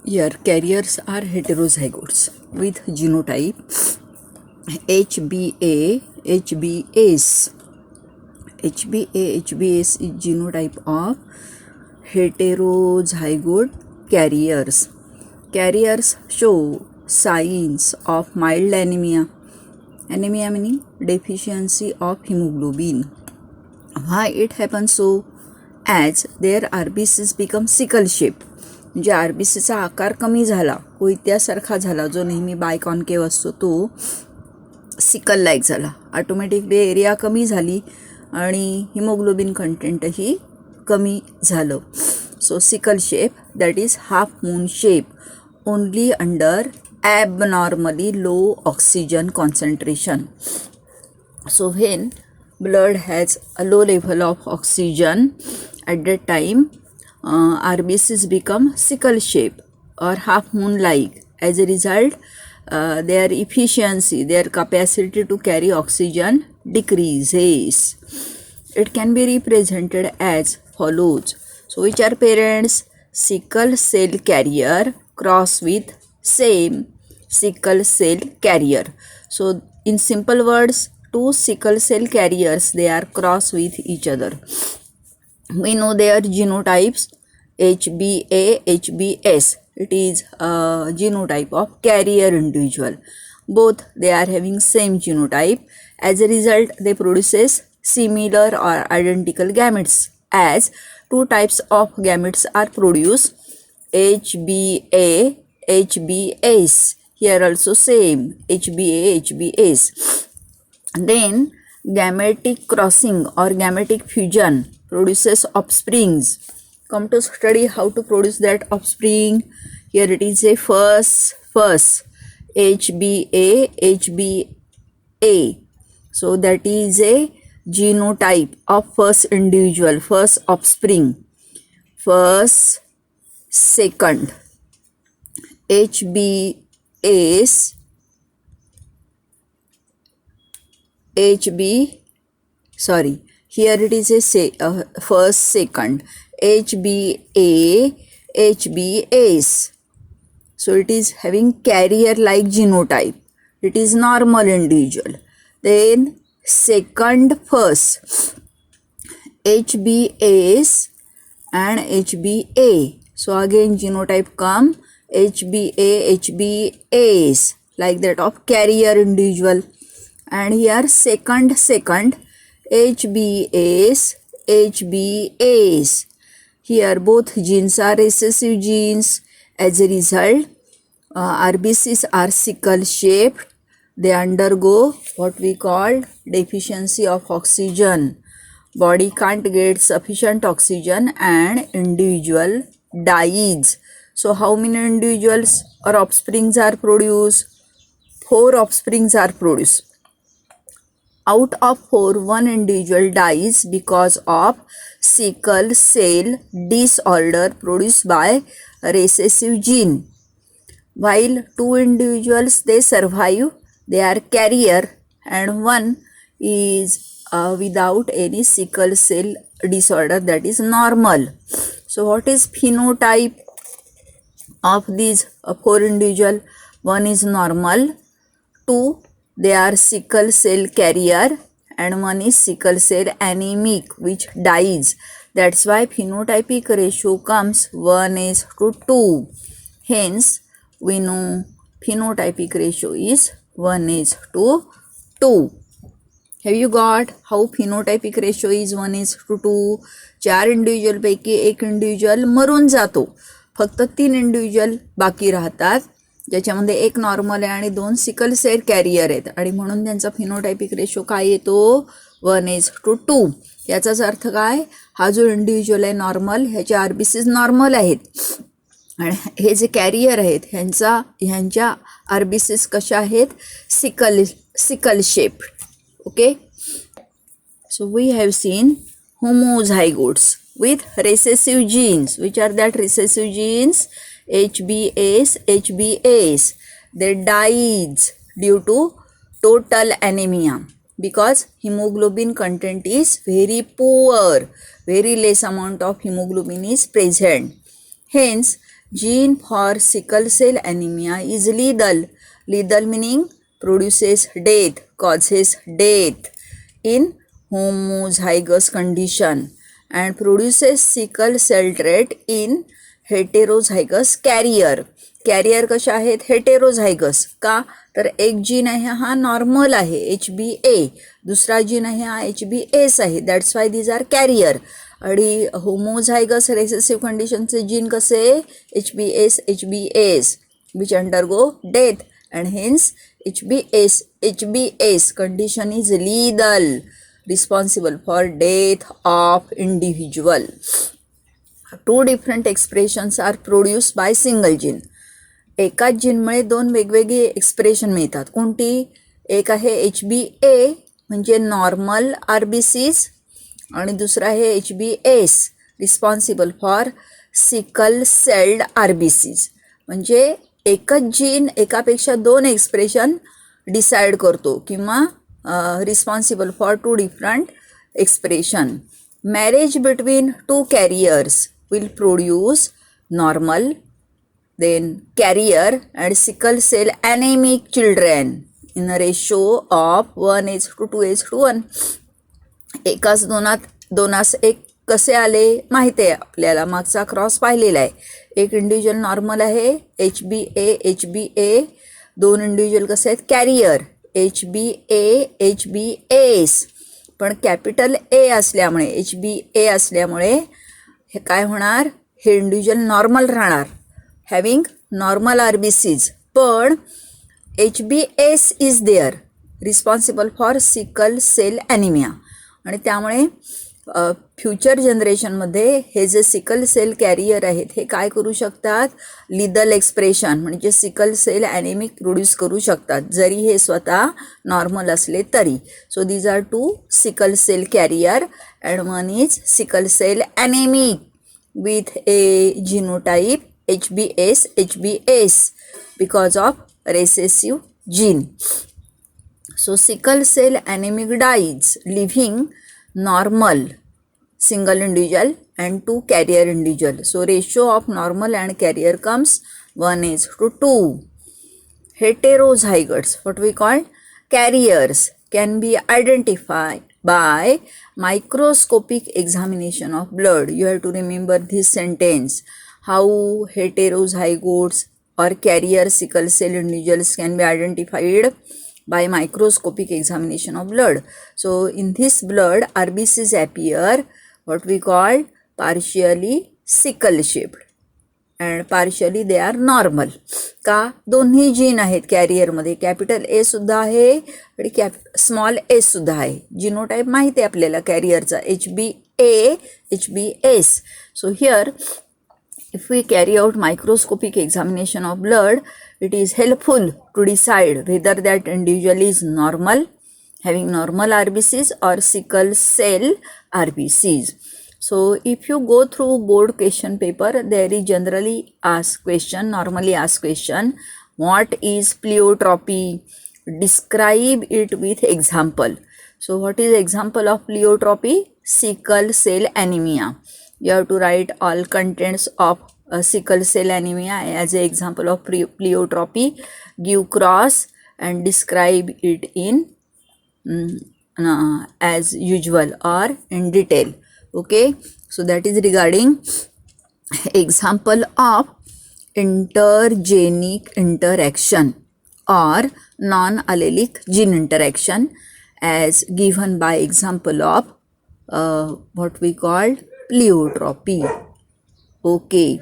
Here, carriers are heterozygotes with genotype HbA, HbAs. HbA, HbAs is genotype of heterozygote carriers. Carriers show signs of mild anemia. Anemia meaning deficiency of hemoglobin. Why it happens so? As their RBCs become sickle shape. म्हणजे RBCचा आकार कमी झाला, कोयत्यासारखा झाला, जो नेहमी biconcave असतो तो sickle like झाला. ऑटोमॅटिकली एरिया कमी झाली आणि हिमोग्लोबिन कंटेंटही कमी झालं. So sickle shape, that is half moon shape only under abnormally low oxygen concentration. So when blood has a low level of oxygen, at that time RBCs become sickle shape or half moon like. As a result, their efficiency, their capacity to carry oxygen decreases. It can be represented as follows. So which are parents? Sickle cell carrier cross with same sickle cell carrier. So in simple words, two sickle cell carriers, they are cross with each other. We know their genotypes HbA, HbS. It is a genotype of carrier individual. Both they are having same genotype. As a result, they produces similar or identical gametes, as two types of gametes are produced, HbA, HbS. Here also same, HbA, HbS. Then gametic crossing or gametic fusion produces offsprings. Come to study how to produce that offspring. Here it is a first HbA, HbA. So that is a genotype of first individual, first offspring. First, second, HbAs, here it is a first, second, HbA, HbAs. So it is having carrier like genotype. It is normal individual. Then second, first, HbAs and HbA. So again genotype come HbA, HbAs, like that of carrier individual. And here second, HbAs, HbAs. Here both genes are recessive genes. As a result, RBCs are sickle shaped. They undergo what we call deficiency of oxygen. Body can't get sufficient oxygen and individual dies. So how many individuals or offsprings are produced? 4 offsprings are produced. Out of 4, one individual dies because of sickle cell disorder produced by recessive gene. While 2 individuals, they survive, they are carrier, and one is without any sickle cell disorder, that is normal. So what is phenotype of these 4 individual? One is normal, 2 they are sickle cell carrier, and one is sickle cell anemic which dies. That's why phenotypic ratio comes 1:2. Hence we know phenotypic ratio is 1:2. Have you got how phenotypic ratio is 1:2? 4 individual पैकी एक individual maroon जातो, फक्त 3 individual बाकी राहतात, ज्याच्यामध्ये एक normal आहे आणि 2 सिकल सेल कॅरियर आहेत, आणि म्हणून त्यांचा फिनोटायपिक रेशो काय येतो? 1:2. याचाच अर्थ काय? हा जो इंडिव्हिज्युअल आहे नॉर्मल, ह्याचे आरबीसीज नॉर्मल आहेत, आणि हे जे कॅरियर आहेत ह्यांच्या आरबीसीज कशा आहेत? Sickle shape. Okay, so we have seen homozygotes with recessive genes. Which are that recessive genes? HbAs, HbAs. They dies due to total anemia because hemoglobin content is very poor, very less amount of hemoglobin is present. Hence gene for sickle cell anemia is lethal. Lethal meaning produces death, causes death in homozygous condition and produces sickle cell trait in heterozygous carrier. Carrier कशा आहेत? Heterozygous. का? तर एक gene आहे हा normal आहे HbA, दुसरा gene आहे हा HbS आहे. That's why these are carrier. आणि होमोझायगस रेसेसिव्ह कंडिशनचे जीन कसे? HbS, HbAs which undergo death and hence HbS condition is lethal, responsible for death of individual. Two different expressions are produced by single gene. एकाच जीनमुळे दोन वेगवेगळी expression मिळतात. कोणती? एक आहे HbA म्हणजे नॉर्मल RBCs आणि दुसरा आहे HbS responsible for sickle sailed RBCs. म्हणजे एकच जीन एकापेक्षा दोन एक्सप्रेशन डिसाइड करतो किंवा responsible for two different expression. Marriage between two carriers will produce normal, then carrier and sickle cell anemic children in a ratio of 1:2:1. एकाच दोनास एक कसे आले माहिती आहे आपल्याला, मागचा क्रॉस पाहिलेला आहे. एक इंडिव्हिज्युअल नॉर्मल आहे HbA, दोन इंडिव्हिज्युअल कसे आहेत? Carrier HbS. पण कॅपिटल A असल्यामुळे HbA असल्यामुळे हे काय होणार? हे इंडिव्हिज्युअल नॉर्मल राहणार, having normal RBCs, पण HbS is there responsible for sickle cell anemia. आणि त्यामुळे फ्युचर जनरेशनमध्ये हे जे सिकल सेल कॅरियर आहेत हे काय करू शकतात? लिदल एक्सप्रेशन म्हणजे सिकल सेल ॲनेमिक प्रोड्यूस करू शकतात, जरी हे स्वतः नॉर्मल असले तरी. So these are two sickle cell carrier and one is sickle cell anaemic with a genotype HbS because of recessive gene. So sickle cell anemic dies leaving normal single individual and two carrier individual. So ratio of normal and carrier comes 1:2. Heterozygotes, what we call carriers, can be identified by microscopic examination of blood. You have to remember this sentence. How heterozygotes or carrier sickle cell individuals can be identified by microscopic examination of blood. So in this blood RBCs appear what we call partially sickle shaped and partially they are normal. का? दोन्ही gene आहेत कॅरियरमध्ये, capital A सुद्धा आहे आणि small a सुद्धा आहे. जिनोटाईप माहिती आहे आपल्याला कॅरियरचा HbA, HbS. So here if we carry out microscopic examination of blood, it is helpful to decide whether that individual is normal, having normal RBCs or sickle cell RBCs. So if you go through board question paper, there is generally normally asked question, what is pleiotropy? Describe it with example. So what is example of pleiotropy? Sickle cell anemia. You have to write all contents of sickle cell anemia as an example of pleiotropy, give cross and describe it in as usual or in detail. Okay, so that is regarding example of intergenic interaction or non-allelic gene interaction as given by example of what we call pleiotropy. Okay.